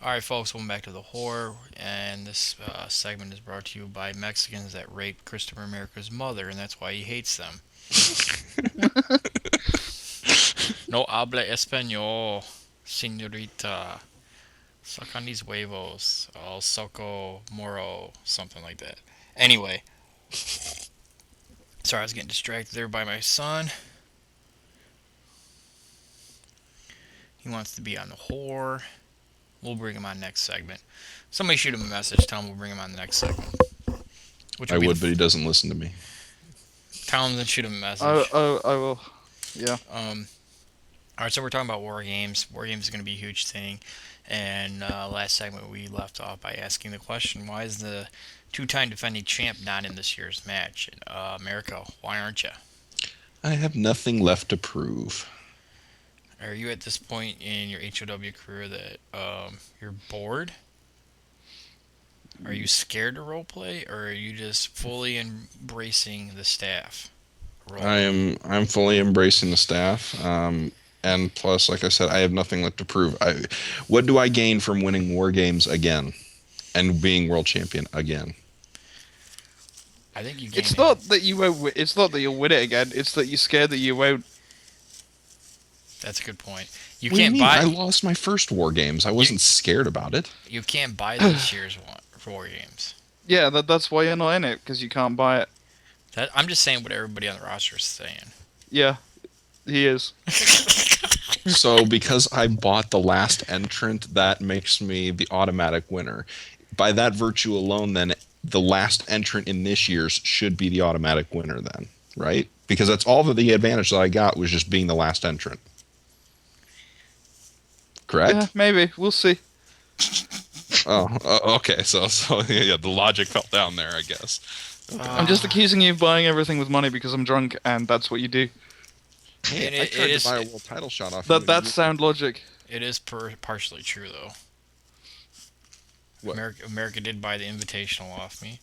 All right, folks, welcome back to the horror, and this segment is brought to you by Mexicans that raped Christopher America's mother, and that's why he hates them. No habla español, señorita. Suck on these huevos. El soco moro, something like that. Anyway, sorry, I was getting distracted there by my son. He wants to be on the horror. We'll bring him on next segment. Somebody shoot him a message. Tell him we'll bring him on the next segment. Which I will be the would, but he doesn't listen to me. tell him to shoot him a I, message. I, I will. Yeah. All right, so we're talking about war games. War games is going to be a huge thing. And last segment we left off by asking the question: why is the two-time defending champ not in this year's match? America, why aren't you? I have nothing left to prove. Are you at this point in your HOW career that you're bored? Are you scared to roleplay, or are you just fully embracing the staff role? I'm fully embracing the staff. And plus, like I said, I have nothing left to prove. What do I gain from winning war games again and being world champion again? I think you gain It's it. not that you won't. It's not that you'll win it again. It's that you're scared that you won't. That's a good point. You What do you can't mean? I buy lost my first war games. I wasn't scared about it. you can't buy this year's war games. Yeah, that's why you're not in it because you can't buy it. That I'm just saying what everybody on the roster is saying. Yeah, he is. So because I bought the last entrant, that makes me the automatic winner. By that virtue alone, then the last entrant in this year's should be the automatic winner then, right? Because that's all that the advantage that I got was just being the last entrant. Yeah, Correct? maybe we'll see. Okay. So yeah, the logic fell down there, I guess. I'm just accusing you of buying everything with money because I'm drunk, and that's what you do. Hey, And I it tried to is buy a world title shot off you. That's sound logic. it is partially true though. What? America did buy the invitational off me.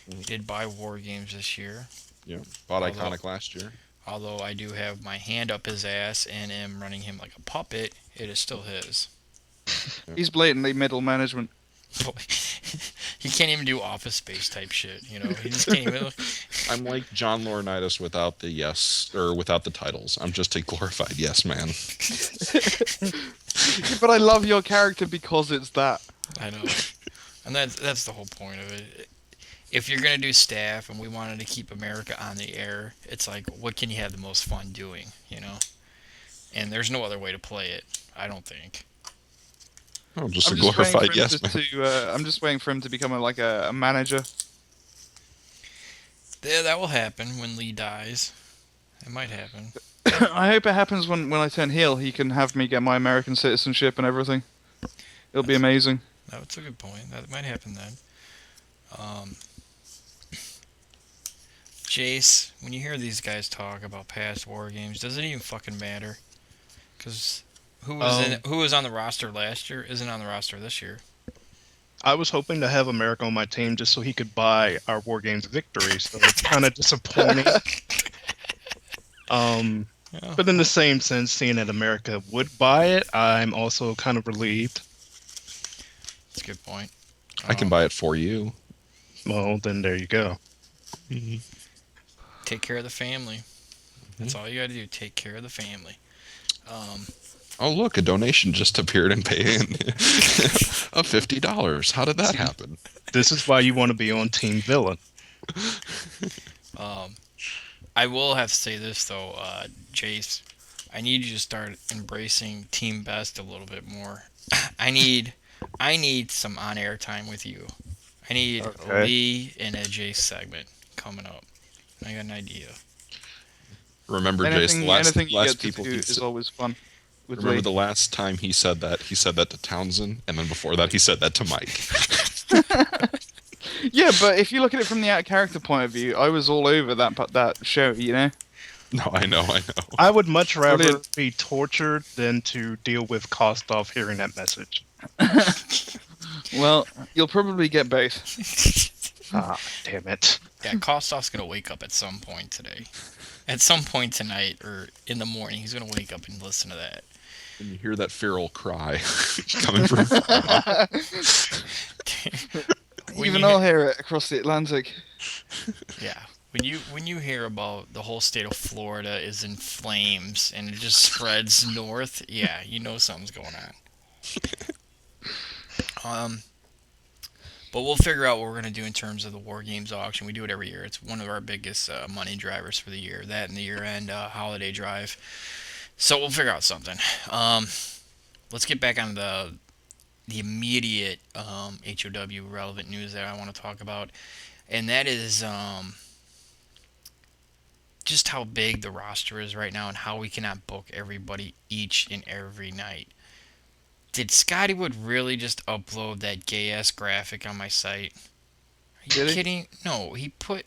He did buy war games this year. Yeah, bought Although- Iconic last year. Although I do have my hand up his ass and am running him like a puppet, it is still his. He's blatantly middle management. He can't even do Office Space type shit. You know, he just can't even. I'm like John Laurinaitis without the yes or without the titles. I'm just a glorified yes man. But I love your character because it's that. I know, and that's the whole point of it. If you're gonna do staff, and we wanted to keep America on the air, it's like, what can you have the most fun doing? You know, and there's no other way to play it. I don't think. I'm just I'm a just waiting for glorified him yes man. I'm just waiting for him to become a manager. Yeah, that will happen when Lee dies. It might happen. I hope it happens when I turn heel. He can have me get my American citizenship and everything. It'll be amazing. That's a good point. That might happen then. Um, Jace, when you hear these guys talk about past war games, does it even fucking matter? Because who was on the roster last year isn't on the roster this year. I was hoping to have America on my team just so he could buy our War Games victory, so it's kind of disappointing. Yeah. But in the same sense, seeing that America would buy it, I'm also kind of relieved. That's a good point. I can buy it for you. Well, then there you go. Take care of the family. That's all you got to do. Take care of the family. Oh look, a donation just appeared and paid of $50. How did that happen? This is why you want to be on Team Villain. I will have to say this though, Jace. I need you to start embracing Team Best a little bit more. I need some on-air time with you. I need Okay. Lee and a Jace segment coming up. I got an idea. Remember, Jason, Anything you last get to people do he is said, always fun. With remember Lee. the last time he said that to Townsend, and then before that he said that to Mike. Yeah, but if you look at it from the out of character point of view, I was all over that show. You know. No, I know. I would much rather Brilliant. be tortured than to deal with Kostov hearing that message. Well, you'll probably get both. Ah, damn it. Yeah, Kostov's gonna wake up at some point today. At some point tonight or in the morning, he's gonna wake up and listen to that. When you hear that feral cry coming from When Even you I'll hear it across the Atlantic. Yeah. When you hear about the whole state of Florida is in flames and it just spreads north, yeah, you know something's going on. But we'll figure out what we're gonna do in terms of the War Games auction. We do it every year. It's one of our biggest money drivers for the year. That and the year-end holiday drive. So we'll figure out something. Um, let's get back on the immediate HOW relevant news that I want to talk about, and that is just how big the roster is right now and how we cannot book everybody each and every night. Did Scotty Wood really just upload that gay ass graphic on my site? Are you Did he? kidding? No, he redid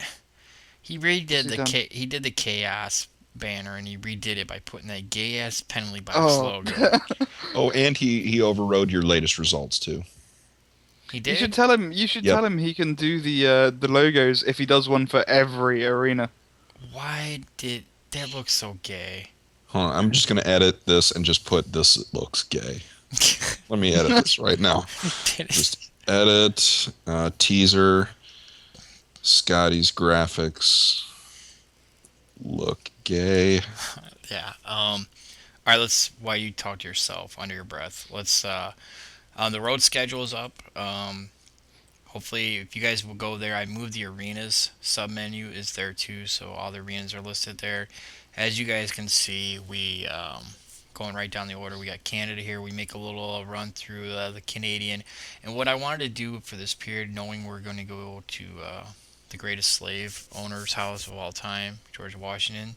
What's he the done? he did the chaos banner and he redid it by putting that gay ass penalty box Oh. logo. Oh, and he overrode your latest results too. He You should did. tell him. You should Yep. tell him he can do the logos if he does one for every arena. Why did that look so gay? Hold on, I'm just gonna edit this and just put this looks gay. Let me edit this right now. Just edit teaser. Scotty's graphics look gay. Yeah. All right. Let's. While you talk to yourself under your breath, let's. The road schedule is up. Hopefully, if you guys will go there, I moved the arenas sub menu is there too, so all the arenas are listed there. As you guys can see, we going right down the order. We got Canada here. We make a little run through the Canadian, and what I wanted to do for this period, knowing we're going to go to the greatest slave owner's house of all time, George Washington,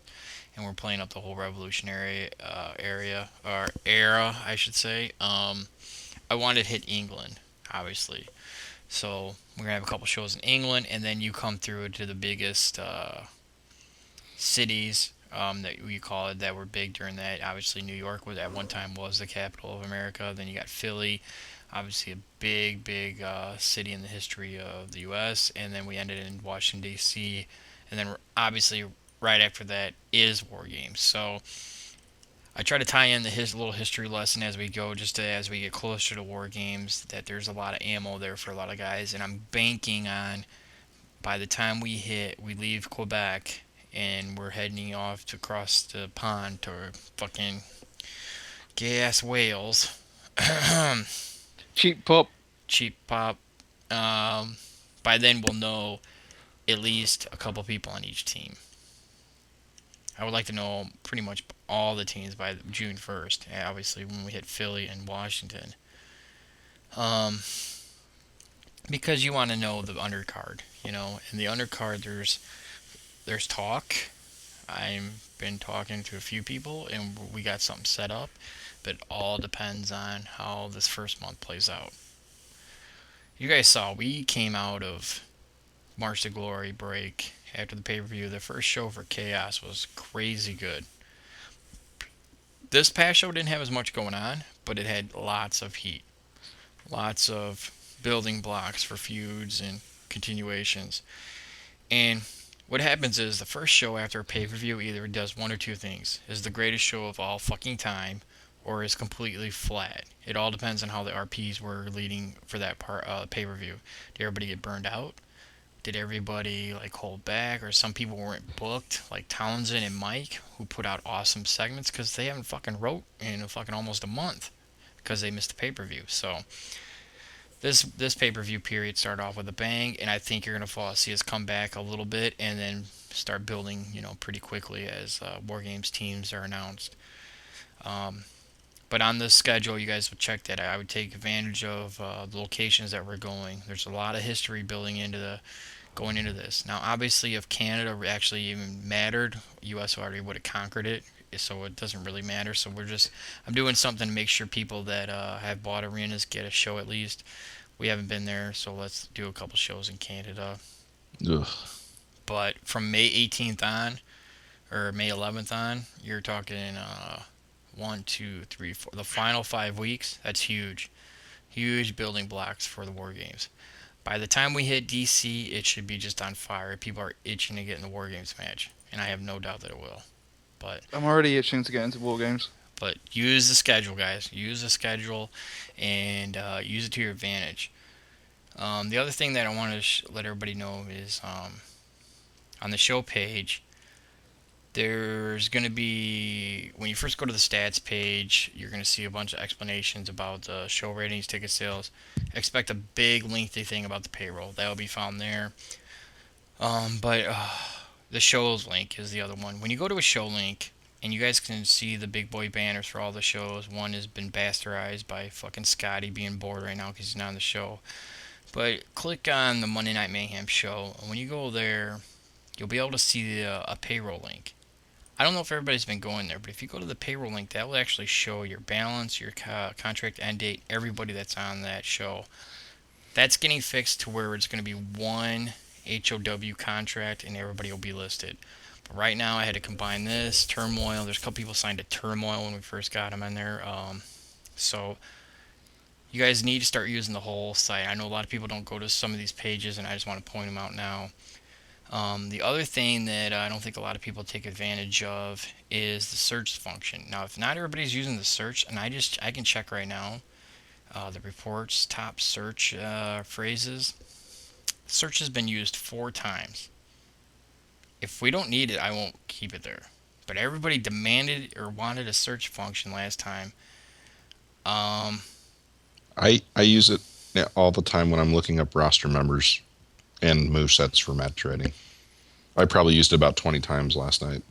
and we're playing up the whole Revolutionary area or era, I should say. I wanted to hit England, obviously. So we're gonna have a couple shows in England, and then you come through to the biggest cities that we call it that were big during that. Obviously, New York was at one time was the capital of America. Then you got Philly, obviously a big city in the history of the U.S. And then we ended in Washington D.C. And then obviously right after that is War Games. So I try to tie in his little history lesson as we go, just as we get closer to War Games, that there's a lot of ammo there for a lot of guys, and I'm banking on by the time we leave Quebec, and we're heading off to cross the pond to fucking gay ass Wales, Cheap pop. cheap pop. By then we'll know at least a couple people on each team. I would like to know pretty much all the teams by June 1st. Obviously, when we hit Philly and Washington, because you want to know the undercard, In the undercard, there's talk. I've been talking to a few people, and we got something set up, but it all depends on how this first month plays out. You guys saw we came out of March to Glory break after the pay-per-view. The first show for Chaos was crazy good. This past show didn't have as much going on, but it had lots of heat. Lots of building blocks for feuds and continuations. And what happens is the first show after a pay-per-view either does one or two things. Is the greatest show of all fucking time or is completely flat. It all depends on how the RPs were leading for that part pay-per-view. Did everybody get burned out? Did everybody hold back, or some people weren't booked, like Townsend and Mike, who put out awesome segments because they haven't fucking wrote in fucking almost a month because they missed the pay-per-view. So this pay-per-view period started off with a bang, and I think you're gonna see us come back a little bit and then start building, pretty quickly as War Games teams are announced. But on the schedule, you guys would check that. I would take advantage of the locations that we're going. There's a lot of history going into this. Now, obviously, if Canada actually even mattered, U.S. already would have conquered it, so it doesn't really matter. So I'm doing something to make sure people that have bought arenas get a show at least. We haven't been there, so let's do a couple shows in Canada. Ugh. But from May 18th on, or May 11th on, you're talking 1, 2, 3, 4. The final 5 weeks, that's huge. Huge building blocks for the War Games. By the time we hit DC, it should be just on fire. People are itching to get in the War Games match, and I have no doubt that it will. But I'm already itching to get into War Games. But use the schedule, guys. Use the schedule and use it to your advantage. The other thing that I want to let everybody know is on the show page, there's going to be, when you first go to the stats page, you're going to see a bunch of explanations about the show ratings, ticket sales. Expect a big, lengthy thing about the payroll. That will be found there. But the shows link is the other one. When you go to a show link, and you guys can see the big boy banners for all the shows. One has been bastardized by fucking Scotty being bored right now because he's not on the show. But click on the Monday Night Mayhem show, and when you go there, you'll be able to see a payroll link. I don't know if everybody's been going there, but if you go to the payroll link, that will actually show your balance, your contract end date, everybody that's on that show. That's getting fixed to where it's going to be one HOW contract and everybody will be listed. But right now, I had to combine this, Turmoil. There's a couple people signed to Turmoil when we first got them in there. So you guys need to start using the whole site. I know a lot of people don't go to some of these pages, and I just want to point them out now. The other thing that I don't think a lot of people take advantage of is the search function. Now, if not everybody's using the search, and I can check right now, the reports, top search phrases. Search has been used 4 times. If we don't need it, I won't keep it there. But everybody demanded or wanted a search function last time. I use it all the time when I'm looking up roster members and movesets for match trading. I probably used it about 20 times last night.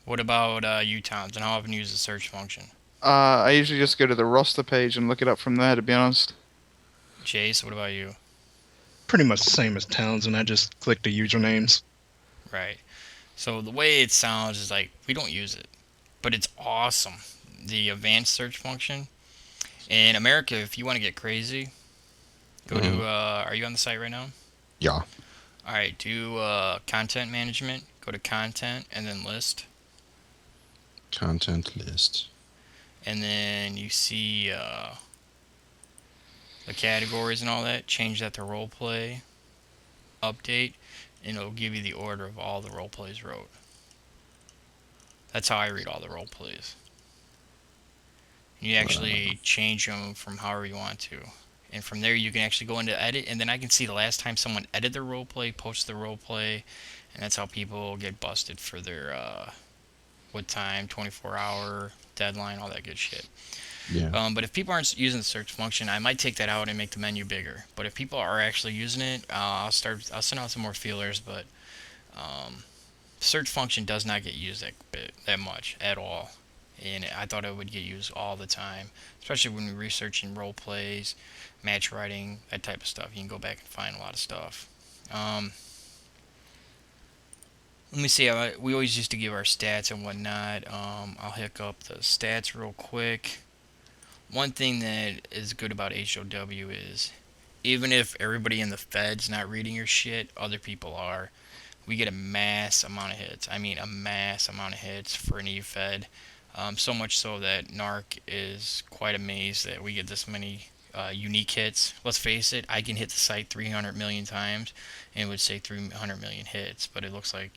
What about you, Toms? And how often you use the search function? I usually just go to the roster page and look it up from there, to be honest. Jace, what about you? Pretty much the same as Townsend. I just click the usernames. Right. So the way it sounds is like we don't use it, but it's awesome. The advanced search function. In America, if you want to get crazy, go to, are you on the site right now? Yeah. Alright, do content management, go to content, and then list. Content list. And then you see the categories and all that, change that to role play, update, and it'll give you the order of all the role plays wrote. That's how I read all the role plays. You actually change them from however you want to. And from there you can actually go into edit, and then I can see the last time someone edited their role play, posted the role play, and that's how people get busted for their what time, 24-hour deadline, all that good shit. Yeah. But if people aren't using the search function, I might take that out and make the menu bigger. But if people are actually using it, I'll send out some more feelers. But search function does not get used that much at all, and I thought it would get used all the time, especially when we're researching role plays, match writing, that type of stuff. You can go back and find a lot of stuff. Let me see. We always used to give our stats and whatnot. I'll hook up the stats real quick. One thing that is good about HOW is even if everybody in the Fed's not reading your shit, other people are. We get a mass amount of hits. I mean, a mass amount of hits for an E-Fed. So much so that NARC is quite amazed that we get this many unique hits. Let's face it, I can hit the site 300 million times and it would say 300 million hits, but it looks like,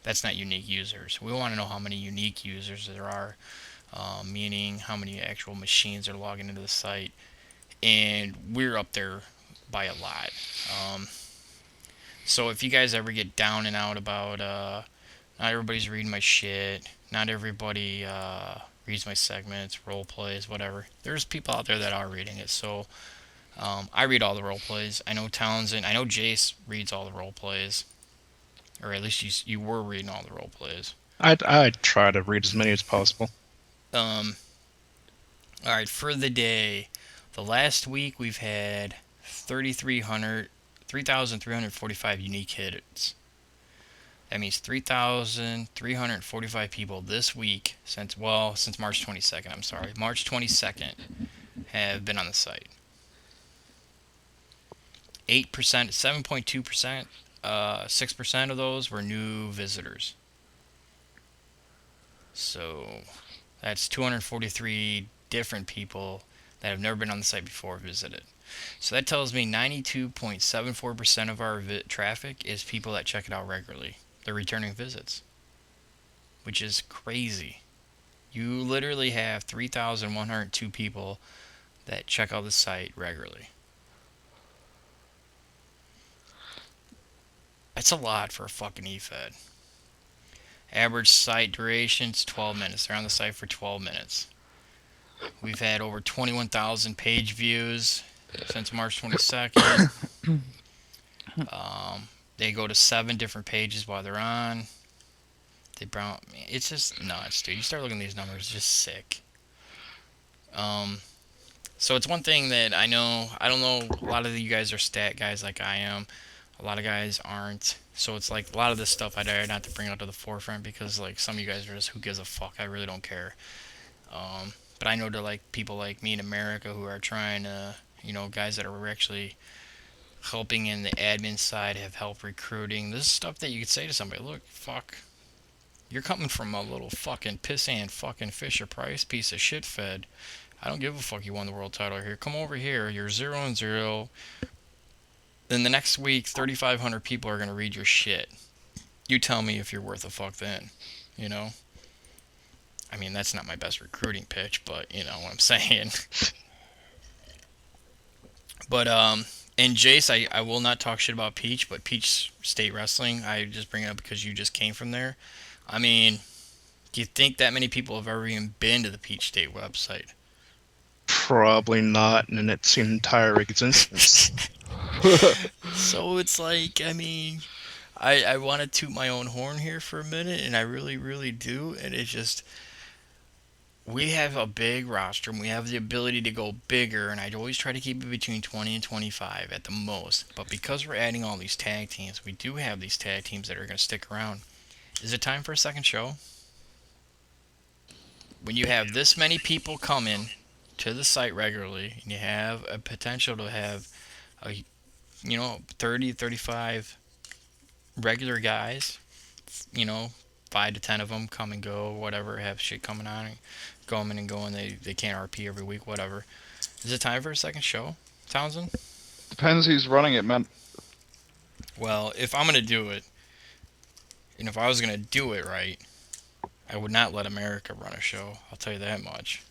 that's not unique users. We want to know how many unique users there are, meaning how many actual machines are logging into the site, and we're up there by a lot. So if you guys ever get down and out about not everybody's reading my shit, not everybody reads my segments, role plays, whatever, there's people out there that are reading it. So I read all the role plays. I know Townsend, I know Jace reads all the role plays, or at least you were reading all the role plays. I try to read as many as possible. All right, for the day, the last week we've had 3,345 unique hits. That means 3,345 people this week since March 22nd. I'm sorry, March 22nd have been on the site. 8%, 7.2%, 6% of those were new visitors. So that's 243 different people that have never been on the site before visited. So that tells me 92.74% of our traffic is people that check it out regularly. They're returning visits, which is crazy. You literally have 3,102 people that check out the site regularly. That's a lot for a fucking eFed. Average site duration's 12 minutes. They're on the site for 12 minutes. We've had over 21,000 page views since March 22nd. They go to 7 different pages while they're on. It's just nuts, dude. You start looking at these numbers, it's just sick. So it's one thing that I know. I don't know. A lot of you guys are stat guys like I am. A lot of guys aren't. So it's like a lot of this stuff I dare not to bring out to the forefront because like some of you guys are just who gives a fuck. I really don't care. But I know to like people like me in America who are trying to, guys that are actually helping in the admin side, have help recruiting. This is stuff that you could say to somebody. Look, fuck. You're coming from a little fucking pissant fucking Fisher Price piece of shit fed. I don't give a fuck you won the world title here. Come over here. You're 0-0. Then the next week, 3,500 people are going to read your shit. You tell me if you're worth a fuck then. I mean, that's not my best recruiting pitch, but you know what I'm saying. But, and Jace, I will not talk shit about Peach, but Peach State Wrestling, I just bring it up because you just came from there. I mean, do you think that many people have ever even been to the Peach State website? Probably not in its entire existence. So it's like, I mean, I want to toot my own horn here for a minute, and I really, really do. And it's just, we have a big roster, and we have the ability to go bigger, and I'd always try to keep it between 20 and 25 at the most. But because we're adding all these tag teams, we do have these tag teams that are going to stick around. Is it time for a second show? When you have this many people coming to the site regularly, and you have a potential to have 30, 35 regular guys, 5 to 10 of them come and go, whatever, have shit coming on, coming and going, they can't RP every week, whatever. Is it time for a second show, Townsend? Depends who's running it, man. Well, if I'm going to do it, and if I was going to do it right, I would not let America run a show. I'll tell you that much.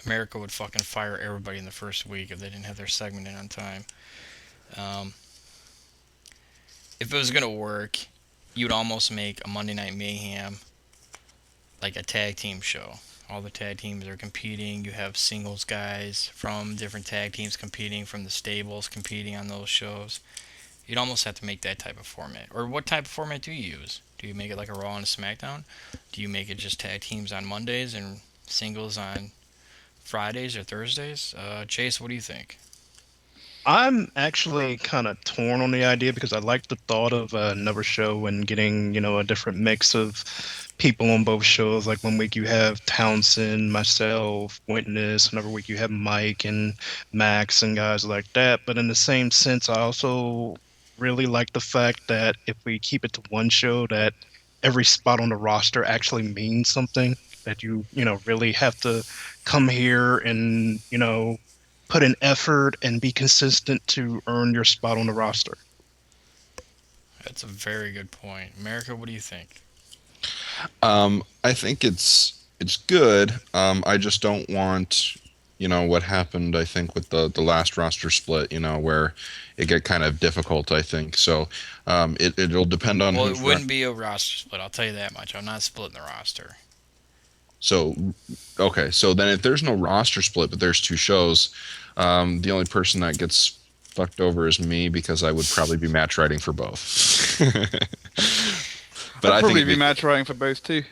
America would fucking fire everybody in the first week if they didn't have their segment in on time. If it was going to work, you'd almost make a Monday Night Mayhem like a tag team show. All the tag teams are competing. You have singles guys from different tag teams competing, from the stables competing on those shows. You'd almost have to make that type of format. Or what type of format do you use? Do you make it like a Raw and a SmackDown? Do you make it just tag teams on Mondays and singles on Fridays or Thursdays? Chase, what do you think? I'm actually kind of torn on the idea because I like the thought of another show and getting, a different mix of people on both shows. Like one week you have Townsend, myself, Witness. Another week you have Mike and Max and guys like that. But in the same sense, I also really like the fact that if we keep it to one show, that every spot on the roster actually means something. That you really have to come here and, put in effort and be consistent to earn your spot on the roster. That's a very good point. America, what do you think? I think it's good. I just don't want, what happened, I think, with the last roster split, where it got kind of difficult, I think. So it'll depend on Well, who's it wouldn't be a roster split, I'll tell you that much. I'm not splitting the roster. So, okay. So then if there's no roster split, but there's 2 shows, the only person that gets fucked over is me because I would probably be match writing for both. But I'd I probably think be match writing for both too.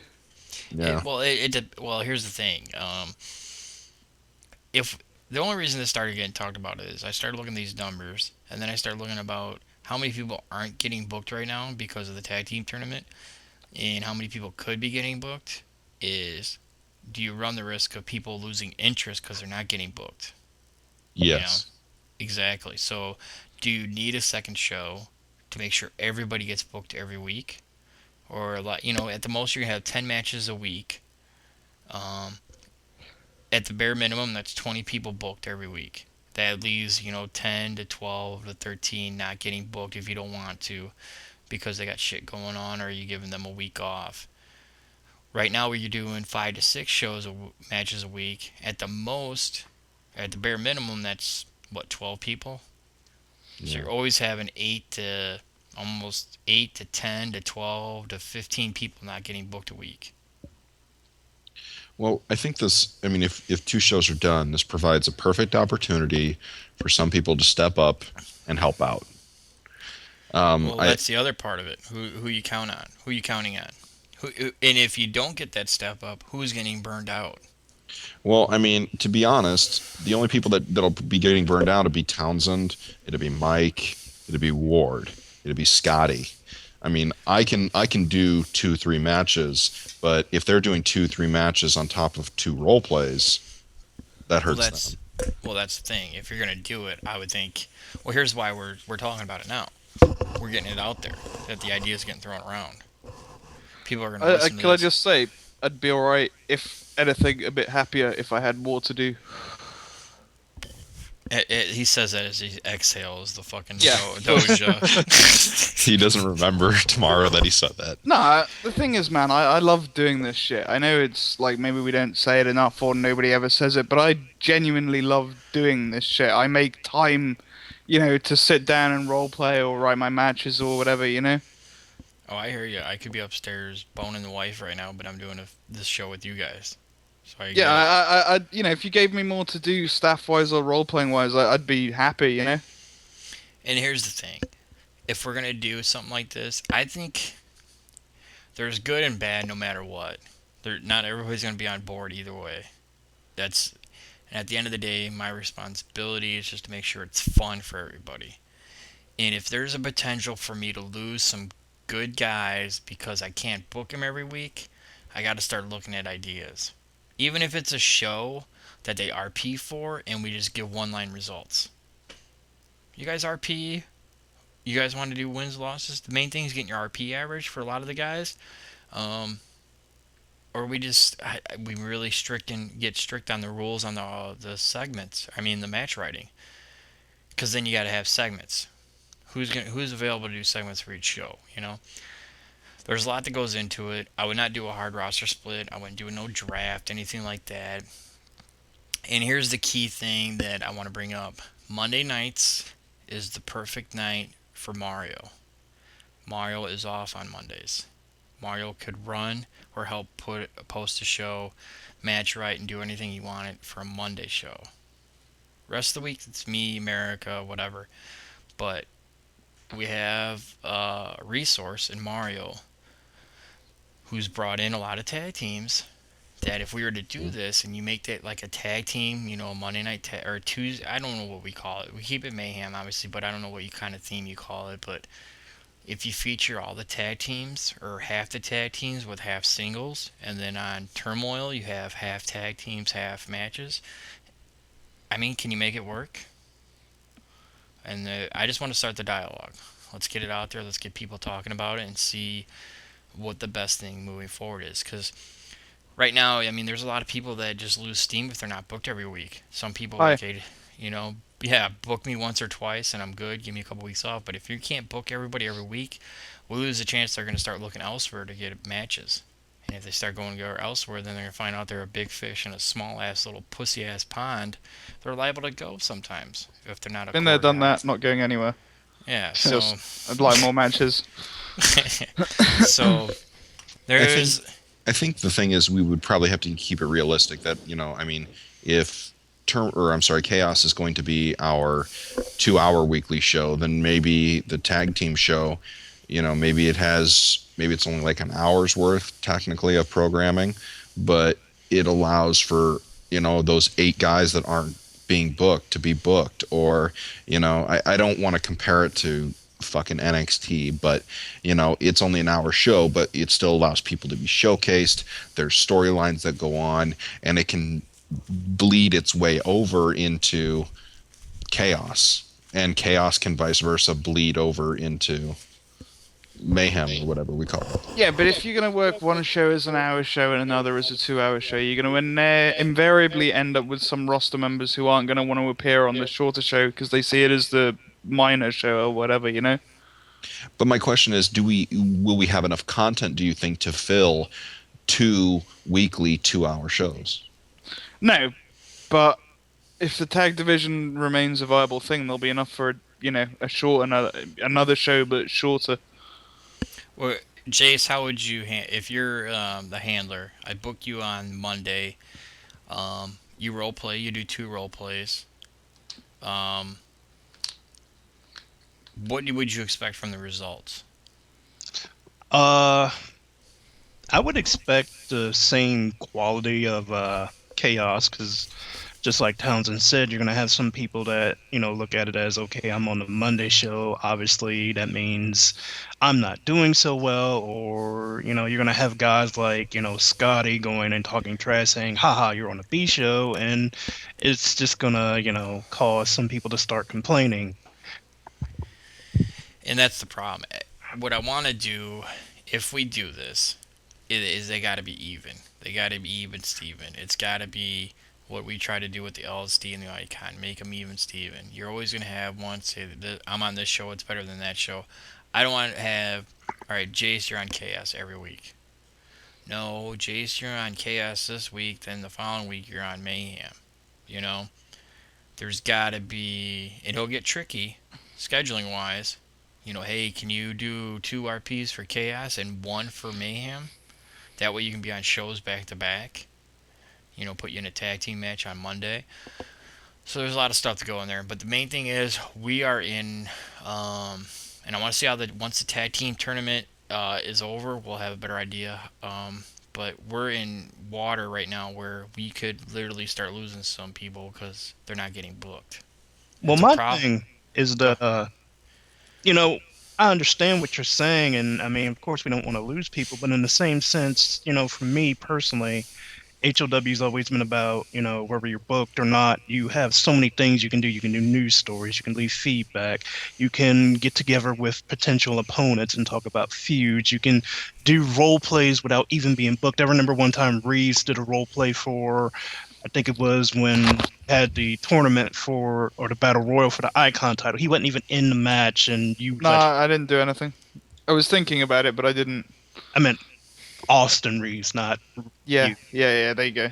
yeah. Well, here's the thing. If the only reason this started getting talked about is I started looking at these numbers, and then I started looking about how many people aren't getting booked right now because of the tag team tournament, and how many people could be getting booked. Do you run the risk of people losing interest because they're not getting booked? Yes. Exactly. So, do you need a second show to make sure everybody gets booked every week? Or, at the most, you're going to have 10 matches a week. At the bare minimum, that's 20 people booked every week. That leaves, 10 to 12 to 13 not getting booked if you don't want to because they got shit going on or you're giving them a week off. Right now, we're doing 5 to 6 matches a week. At the most, at the bare minimum, that's what, 12 people. So Yeah. you're always having 8 to 10 to 12 to 15 people not getting booked a week. Well, I think this, I mean, if two shows are done, this provides a perfect opportunity for some people to step up and help out. Well, I, that's the other part of it. Who you count on? Who you counting on? And if you don't get that step up, who's getting burned out? well, I mean, to be honest, the only people that'll be getting burned out would be Townsend, it'll be Mike, it'll be Ward, it'll be Scotty. I mean, I can do 2-3 matches, but if they're doing 2-3 matches on top of 2 role plays, that Well, hurts them. that's the thing. If you're gonna do it, I would think. Well, here's why we're talking about it now. We're getting it out there that the idea is getting thrown around. People are gonna listen to Can I this. just say, I'd be alright if anything a bit happier if I had more to do. He says that as he exhales the fucking Yeah. doja. He doesn't remember tomorrow that he said that. Nah, the thing is, man, I love doing this shit. I know it's like maybe we don't say it enough or nobody ever says it, but I genuinely love doing this shit. I make time, to sit down and roleplay or write my matches or whatever. Oh, I hear you. I could be upstairs boning the wife right now, but I'm doing this show with you guys. So I Yeah, get it. if you gave me more to do staff-wise or role-playing-wise, I'd be happy. And here's the thing. If we're going to do something like this, I think there's good and bad no matter what. Not everybody's going to be on board either way. And at the end of the day, my responsibility is just to make sure it's fun for everybody. And if there's a potential for me to lose some good guys because I can't book them every week, I got to start looking at ideas. Even if it's a show that they RP for and we just give one-line results. You guys RP? You guys want to do wins, losses? The main thing is getting your RP average for a lot of the guys. Or we really get strict on the rules on the segments. I mean the match writing. Because then you got to have segments. Who's available to do segments for each show? There's a lot that goes into it. I would not do a hard roster split. I wouldn't do no draft, anything like that. And here's the key thing that I want to bring up. Monday nights is the perfect night for Mario. Mario is off on Mondays. Mario could run or help post a show, match right, and do anything he wanted for a Monday show. Rest of the week, it's me, America, whatever. But we have a resource in Mario who's brought in a lot of tag teams that if we were to do this and you make that like a tag team, a Monday night or Tuesday, I don't know what we call it. We keep it mayhem, obviously, but I don't know what kind of theme you call it. But if you feature all the tag teams or half the tag teams with half singles, and then on Turmoil you have half tag teams, half matches, I mean, can you make it work? And I just want to start the dialogue. Let's get it out there. Let's get people talking about it and see what the best thing moving forward is. Because right now, I mean, there's a lot of people that just lose steam if they're not booked every week. Some people, Hi. book me once or twice and I'm good. Give me a couple weeks off. But if you can't book everybody every week, we lose the chance they're going to start looking elsewhere to get matches. And if they start going to go elsewhere, then they're going to find out they're a big fish in a small-ass little pussy-ass pond. They're liable to go sometimes if they're not a Been there, core done guy. that, not going anywhere. Yeah, so... I'd like more matches. So there's I think the thing is we would probably have to keep it realistic that, I mean, if Chaos is going to be our 2-hour weekly show, then maybe the tag team show, maybe it's only like an hour's worth technically of programming, but it allows for, those 8 guys that aren't being booked to be booked. Or, I don't want to compare it to fucking NXT, but it's only an hour show, but it still allows people to be showcased. There's storylines that go on, and it can bleed its way over into Chaos, and Chaos can vice versa bleed over into Mayhem or whatever we call it. Yeah, but if you're going to work one show as an hour show and another as a 2-hour show, you're going to invariably end up with some roster members who aren't going to want to appear on the shorter show because they see it as the minor show or whatever. But my question is, will we have enough content, do you think, to fill two weekly 2-hour shows. No, but if the tag division remains a viable thing, there'll be enough for a short another show but shorter. Well, Jace, how would you if you're the handler? I book you on Monday. You role play. You do 2 role plays. Um, what would you expect from the results? Uh, I would expect the same quality of chaos because, just like Townsend said, you're gonna have some people that look at it as, okay, I'm on the Monday show. Obviously, that means I'm not doing so well, or you're gonna have guys like Scotty going and talking trash, saying, "Haha, you're on the B show," and it's just gonna cause some people to start complaining. And that's the problem. What I want to do, if we do this, is they got to be even. They got to be even, Steven. It's got to be what we try to do with the LSD and the Icon. Make them even, Steven. You're always going to have one say, I'm on this show, it's better than that show. I don't want to have, all right, Jace, you're on Chaos every week. No, Jace, you're on Chaos this week, then the following week you're on Mayhem. You know? There's got to be, it'll get tricky, scheduling wise. Hey, can you do 2 RPs for Chaos and 1 for Mayhem? That way you can be on shows back to back. Put you in a tag team match on Monday. So there's a lot of stuff to go in there. But the main thing is we are in, and I want to see how once the tag team tournament is over, we'll have a better idea. But we're in water right now where we could literally start losing some people because they're not getting booked. Well, It's a my problem. thing is that I understand what you're saying, and I mean, of course, we don't want to lose people, but in the same sense, for me personally, HOW's always been about, whether you're booked or not, you have so many things you can do. You can do news stories, you can leave feedback, you can get together with potential opponents and talk about feuds, you can do role plays without even being booked. I remember one time Reeves did a role play for, I think it was when he had the tournament or the battle royal for the Icon title. He wasn't even in the match, and you. No, I didn't do anything. I was thinking about it, but I didn't. I meant Austin Reeves, not. Yeah, You. yeah. There you go.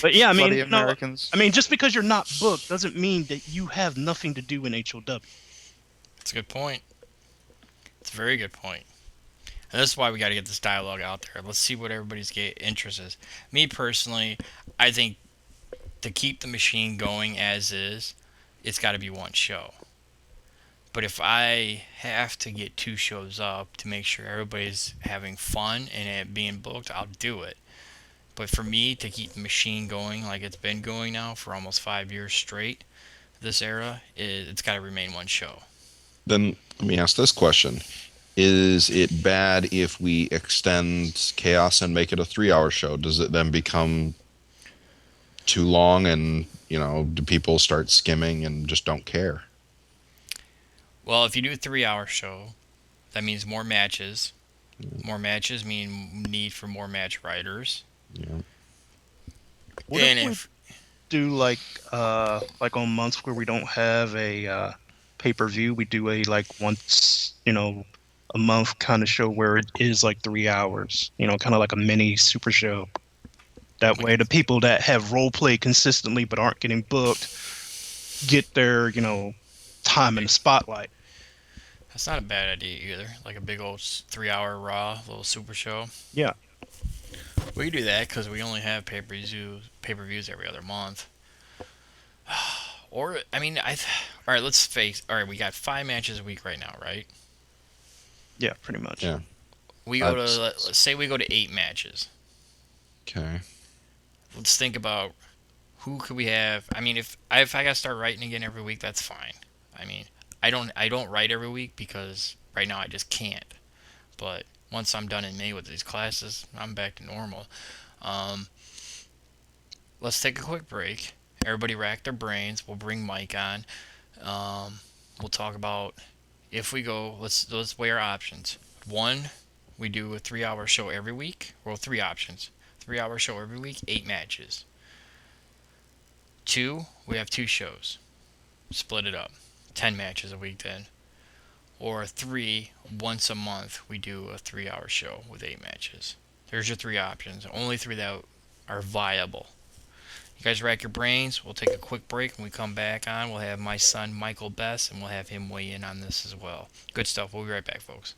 But yeah, I mean, Bloody Americans. I mean, just because you're not booked doesn't mean that you have nothing to do in HOW. That's a good point. It's a very good point. And this is why we got to get this dialogue out there. Let's see what everybody's interest is. Me personally, I think to keep the machine going as is, it's got to be 1 show. But if I have to get 2 shows up to make sure everybody's having fun and it being booked, I'll do it. But for me to keep the machine going like it's been going now for almost 5 years straight, this era, it's got to remain 1 show. Then let me ask this question. Is it bad if we extend Chaos and make it a 3-hour show? Does it then become too long and, do people start skimming and just don't care? Well, if you do a 3-hour show, that means more matches. More matches mean need for more match writers. Yeah. What And if we do like on months where we don't have a pay-per-view, we do a once a month kind of show where it is like 3 hours, kind of like a mini super show. That way, the people that have role play consistently but aren't getting booked get their time in the spotlight. That's not a bad idea either. Like a big old 3-hour Raw little super show. Yeah. We can do that because we only have pay-per-views every other month. Or, I mean, all right, let's face. All right, we got 5 matches a week right now, right? Yeah, pretty much. Yeah. We go to, let's say we go to 8 matches. Okay. Let's think about who could we have. I mean, if I got to start writing again every week, that's fine. I mean, I don't write every week because right now I just can't. But once I'm done in May with these classes, I'm back to normal. Let's take a quick break. Everybody rack their brains. We'll bring Mike on. We'll talk about if we go. Let's weigh our options. 1, we do a 3-hour show every week. Well, 3 options. 3-hour show every week, 8 matches. 2, we have 2 shows. Split it up. 10 matches a week then. Or 3, once a month, we do a 3-hour show with 8 matches. There's your three options. Only three that are viable. You guys rack your brains. We'll take a quick break. When we come back on, we'll have my son Michael Bess, and we'll have him weigh in on this as well. Good stuff. We'll be right back, folks.